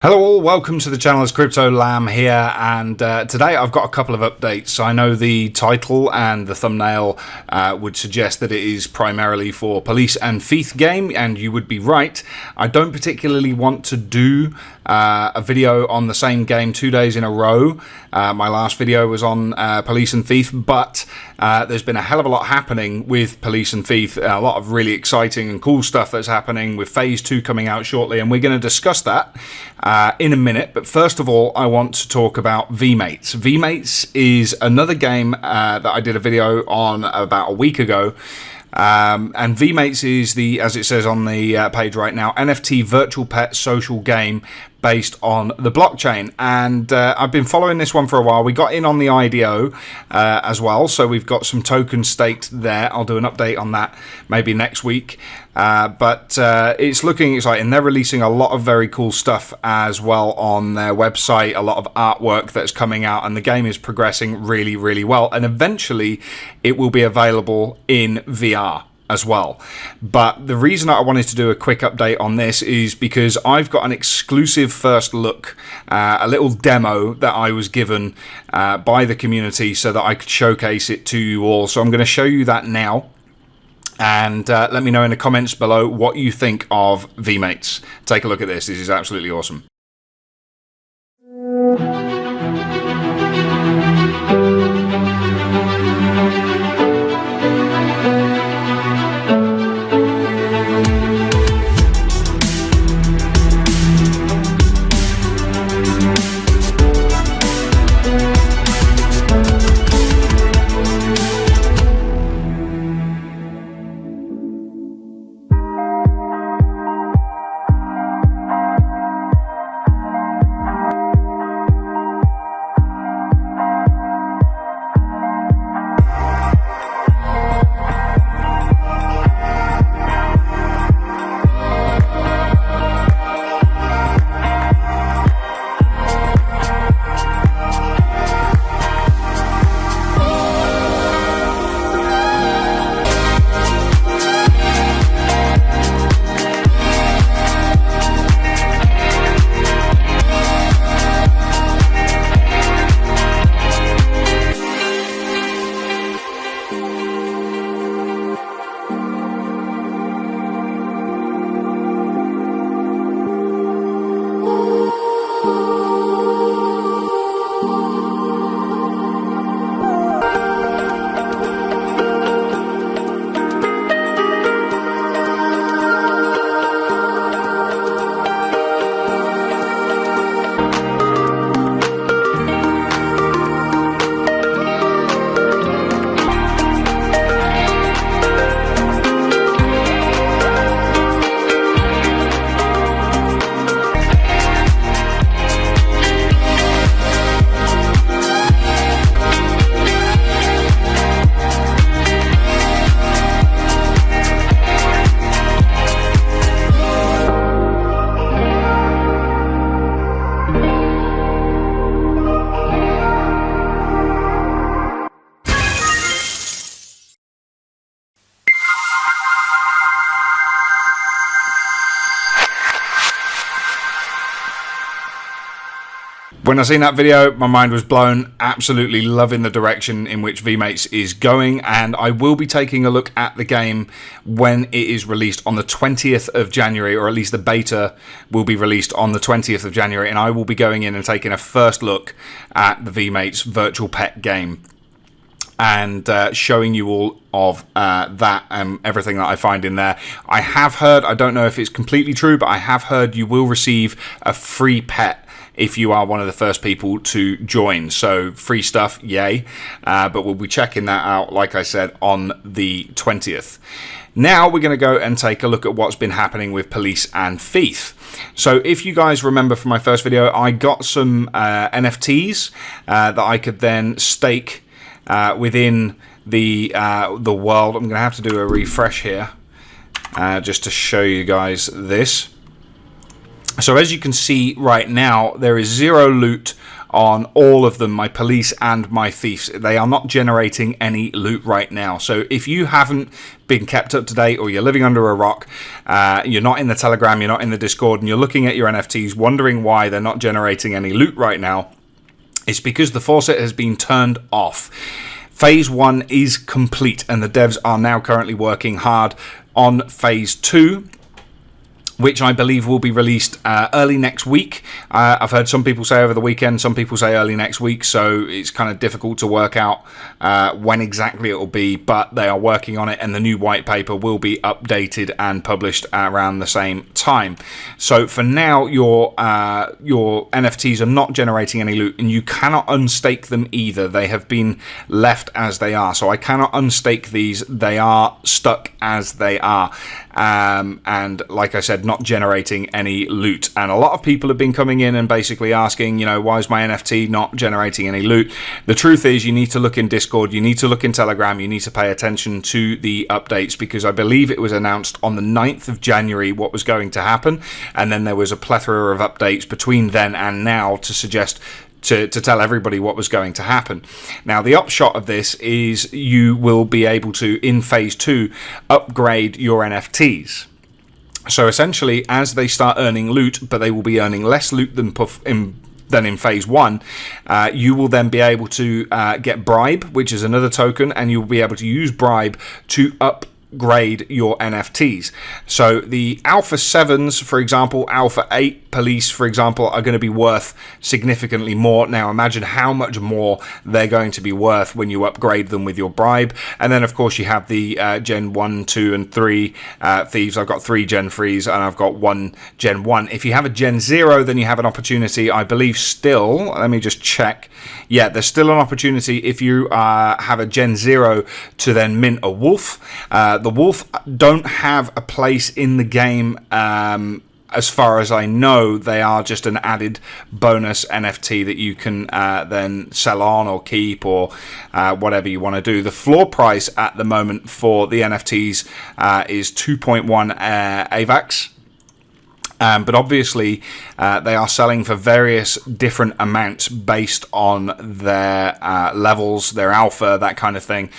Hello all, welcome to the channel. It's Crypto Lamb here, and today I've got a couple of updates. I know the title and the thumbnail would suggest that it is primarily for Police and Thief game, and you would be right. I don't particularly want to do a video on the same game 2 days in a row. My last video was on Police and Thief, but there's been a hell of a lot happening with Police and Thief, a lot of really exciting and cool stuff that's happening with Phase 2 coming out shortly, and we're going to discuss that in a minute. But first of all, I want to talk about VMATES. VMATES is another game that I did a video on about a week ago. And VMATES is the, as it says on the page right now, NFT virtual pet social game based on the blockchain. And I've been following this one for a while. We got in on the IDO as well, so we've got some tokens staked there. I'll do an update on that maybe next week. But it's looking exciting. They're releasing a lot of very cool stuff as well on their website, a lot of artwork that's coming out, and the game is progressing really, really well. And eventually it will be available in VR as well. But the reason I wanted to do a quick update on this is because I've got an exclusive first look, a little demo that I was given by the community so that I could showcase it to you all. So I'm going to show you that now. And let me know in the comments below what you think of VMATES. Take a look at this. This is absolutely awesome. When I seen that video, my mind was blown. Absolutely loving the direction in which VMATES is going, and I will be taking a look at the game when it is released on the 20th of January, or at least the beta will be released on the 20th of January, and I will be going in and taking a first look at the VMATES virtual pet game and showing you all of that and everything that I find in there. I have heard, I don't know if it's completely true, but I have heard you will receive a free pet if you are one of the first people to join. So free stuff, yay. But we'll be checking that out, like I said, on the 20th. Now we're going to go and take a look at what's been happening with Police and Thief. So if you guys remember from my first video, I got some NFTs that I could then stake within the world. I'm going to have to do a refresh here just to show you guys this. So as you can see right now, there is zero loot on all of them, my police and my thieves. They are not generating any loot right now. So if you haven't been kept up to date, or you're living under a rock, you're not in the Telegram, you're not in the Discord, and you're looking at your NFTs wondering why they're not generating any loot right now, it's because the faucet has been turned off. Phase 1 is complete, and the devs are now currently working hard on Phase 2, which I believe will be released early next week. I've heard some people say over the weekend, some people say early next week, so it's kind of difficult to work out when exactly it will be, but they are working on it, and the new white paper will be updated and published around the same time. So for now, your NFTs are not generating any loot, and you cannot unstake them either. They have been left as they are, so I cannot unstake these. They are stuck as they are. And like I said, not generating any loot. And a lot of people have been coming in and basically asking, why is my NFT not generating any loot? The truth is, you need to look in Discord, you need to look in Telegram, you need to pay attention to the updates, because I believe it was announced on the 9th of January what was going to happen, and then there was a plethora of updates between then and now to suggest to tell everybody what was going to happen. Now, the upshot of this is you will be able to, in Phase 2, upgrade your NFTs. So essentially, as they start earning loot, but they will be earning less loot than in Phase 1, you will then be able to get Bribe, which is another token, and you'll be able to use Bribe to upgrade your NFTs. So the Alpha 7s, for example, Alpha 8 Police, for example, are going to be worth significantly more. Now imagine how much more they're going to be worth when you upgrade them with your Bribe. And then of course you have the Gen 1, 2 and 3 thieves. I've got 3 Gen 3s and I've got 1 Gen 1. If you have a Gen 0, then you have an opportunity, I believe still, let me just check. Yeah, there's still an opportunity if you have a Gen 0 to then mint a Wolf. The Wolf don't have a place in the game. As far as I know, they are just an added bonus NFT that you can then sell on or keep or whatever you want to do. The floor price at the moment for the NFTs is 2.1 AVAX. But obviously, they are selling for various different amounts based on their levels, their alpha, that kind of thing.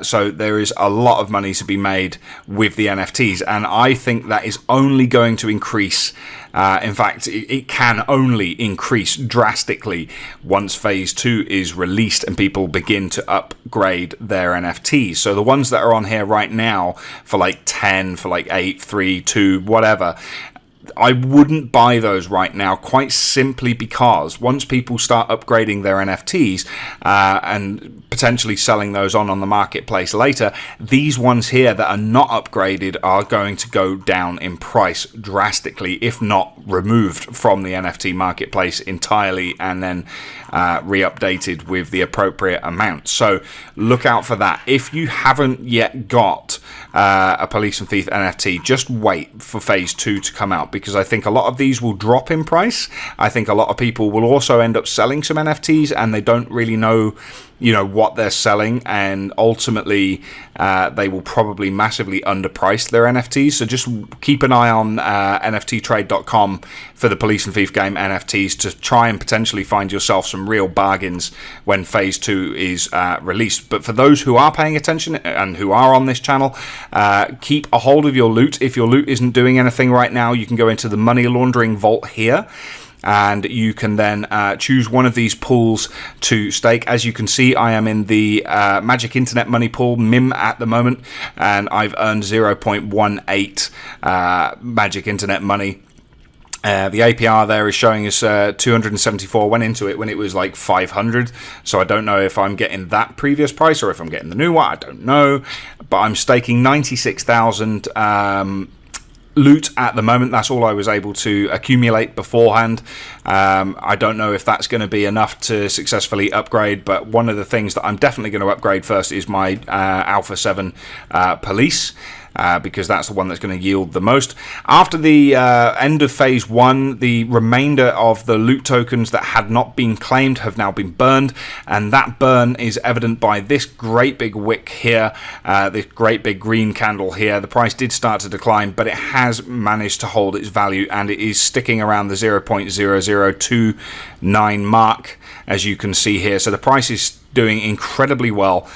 So there is a lot of money to be made with the NFTs. And I think that is only going to increase. In fact, it can only increase drastically once Phase 2 is released and people begin to upgrade their NFTs. So the ones that are on here right now for like 10, for like 8, 3, 2, whatever, I wouldn't buy those right now, quite simply because once people start upgrading their NFTs and potentially selling those on the marketplace later, these ones here that are not upgraded are going to go down in price drastically, if not removed from the NFT marketplace entirely and then re-updated with the appropriate amount. So look out for that. If you haven't yet got a Police and Thief NFT, just wait for Phase 2 to come out, because I think a lot of these will drop in price. I think a lot of people will also end up selling some NFTs and they don't really know what they're selling, and ultimately they will probably massively underprice their NFTs. So just keep an eye on NFTtrade.com for the Police and Thief game NFTs to try and potentially find yourself some real bargains when Phase 2 is released. But for those who are paying attention and who are on this channel, keep a hold of your loot. If your loot isn't doing anything right now, you can go into the money laundering vault here, and you can then choose one of these pools to stake. As you can see, I am in the Magic Internet Money Pool, MIM, at the moment, and I've earned 0.18 Magic Internet Money. The APR there is showing us 274. Went into it when it was like 500, so I don't know if I'm getting that previous price or if I'm getting the new one. I don't know, but I'm staking 96,000 loot at the moment. That's all I was able to accumulate beforehand. I don't know if that's going to be enough to successfully upgrade, but one of the things that I'm definitely going to upgrade first is my Alpha 7 Police. because that's the one that's going to yield the most. After the end of phase 1, the remainder of the loot tokens that had not been claimed have now been burned, and that burn is evident by this great big wick here, this great big green candle here. The price did start to decline, but it has managed to hold its value, and it is sticking around the 0.0029 mark, as you can see here. So the price is doing incredibly well,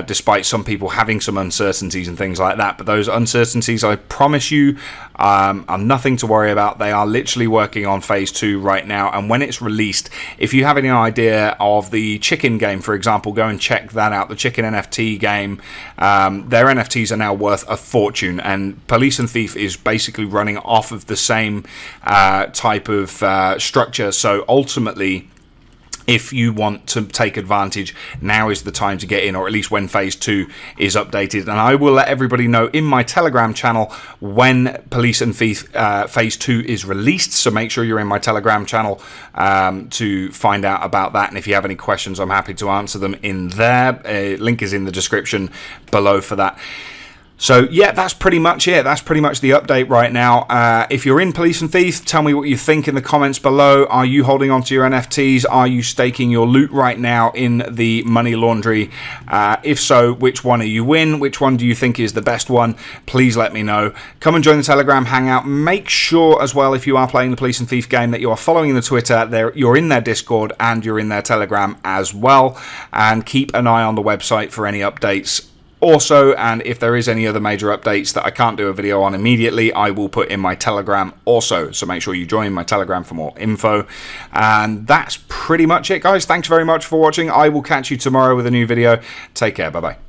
despite some people having some uncertainties and things like that. But those uncertainties, I promise you, are nothing to worry about. They are literally working on phase 2 right now, and when it's released, if you have any idea of the chicken game, for example, go and check that out. The chicken NFT game, their NFTs are now worth a fortune, and Police and Thief is basically running off of the same type of structure. So ultimately, if you want to take advantage, now is the time to get in, or at least when phase 2 is updated. And I will let everybody know in my Telegram channel when Police and Thief phase 2 is released, so make sure you're in my Telegram channel to find out about that. And if you have any questions, I'm happy to answer them in there. Link is in the description below for that. So yeah, that's pretty much it. That's pretty much the update right now. If you're in Police and Thief, tell me what you think in the comments below. Are you holding on to your NFTs? Are you staking your loot right now in the money laundry? If so, which one are you in? Which one do you think is the best one? Please let me know. Come and join the Telegram hangout. Make sure as well, if you are playing the Police and Thief game, that you are following the Twitter. You're in their Discord and you're in their Telegram as well. And keep an eye on the website for any updates. Also, and if there is any other major updates that I can't do a video on immediately, I will put in my Telegram also. So make sure you join my Telegram for more info. And that's pretty much it, guys. Thanks very much for watching. I will catch you tomorrow with a new video. Take care. Bye-bye.